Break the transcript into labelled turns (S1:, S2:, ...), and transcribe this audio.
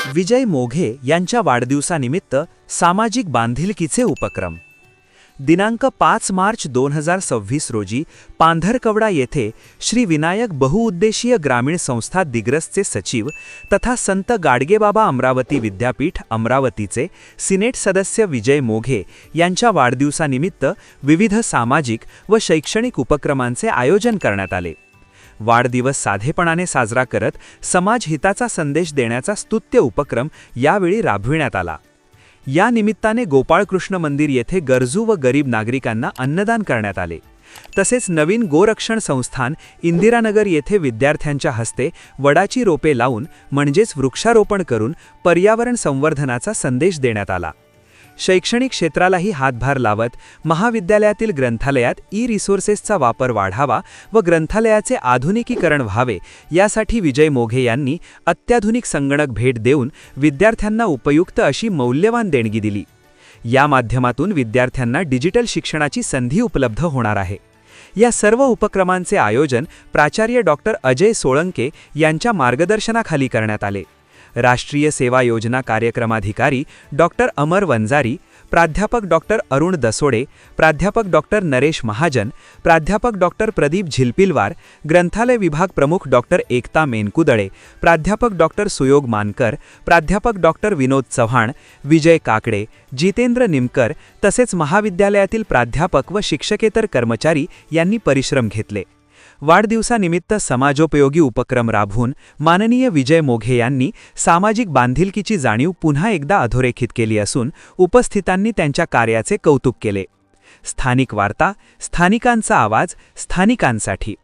S1: विजय मोघे यांच्या वाढदिवसानिमित्त सामाजिक बांधिलकीचे उपक्रम. दिनांक 5 मार्च 2026 रोजी पांढरकवडा येथे श्री विनायक बहुउद्देशीय ग्रामीण संस्था दिग्रसचे सचिव तथा संत गाडगेबाबा अमरावती विद्यापीठ अमरावतीचे सिनेट सदस्य विजय मोघे यांच्या वाढदिवसानिमित्त विविध सामाजिक व शैक्षणिक उपक्रमांचे आयोजन करण्यात आले. वाढदिवस साधेपणाने साजरा करत समाजहिताचा संदेश देण्याचा स्तुत्य उपक्रम यावेळी राबविण्यात आला. या निमित्ताने गोपाळकृष्ण मंदिर येथे गरजू व गरीब नागरिकांना अन्नदान करण्यात आले. तसेच नवीन गोरक्षण संस्थान इंदिरानगर येथे विद्यार्थ्यांच्या हस्ते वडाची रोपे लावून म्हणजेच वृक्षारोपण करून पर्यावरण संवर्धनाचा संदेश देण्यात आला. शैक्षणिक क्षेत्रालाही हातभार लावत महाविद्यालयातील ग्रंथालयात ई-रिसोर्सेसचा वापर वाढावा व ग्रंथालयाचे आधुनिकीकरण व्हावे यासाठी विजय मोघे यांनी अत्याधुनिक संगणक भेट देऊन विद्यार्थ्यांना उपयुक्त अशी मौल्यवान देणगी दिली. या माध्यमातून विद्यार्थ्यांना डिजिटल शिक्षणाची संधी उपलब्ध होणार आहे. या सर्व उपक्रमांचे आयोजन प्राचार्य डॉक्टर अजय सोळंके यांच्या मार्गदर्शनाखाली करण्यात आले. राष्ट्रीय सेवा योजना कार्यक्रमाधिकारी डॉक्टर अमर वंजारी, प्राध्यापक डॉक्टर अरुण दसोडे, प्राध्यापक डॉक्टर नरेश महाजन, प्राध्यापक डॉक्टर प्रदीप झिलपिलवार, ग्रंथालय विभाग प्रमुख डॉक्टर एकता मेनकुदळे, प्राध्यापक डॉक्टर सुयोग मानकर, प्राध्यापक डॉक्टर विनोद चव्हाण, विजय काकडे, जितेंद्र निमकर तसेच महाविद्यालयातील प्राध्यापक व शिक्षकेतर कर्मचारी यांनी परिश्रम घेतले. वाढदिवसानिमित्त समाजोपयोगी उपक्रम राबवून माननीय विजय मोघे यांनी सामाजिक बांधिलकीची जाणीव पुन्हा एकदा अधोरेखित केली असून उपस्थितांनी त्यांच्या कार्याचे कौतुक केले. स्थानिक वार्ता, स्थानिकांचा आवाज, स्थानिकांसाठी.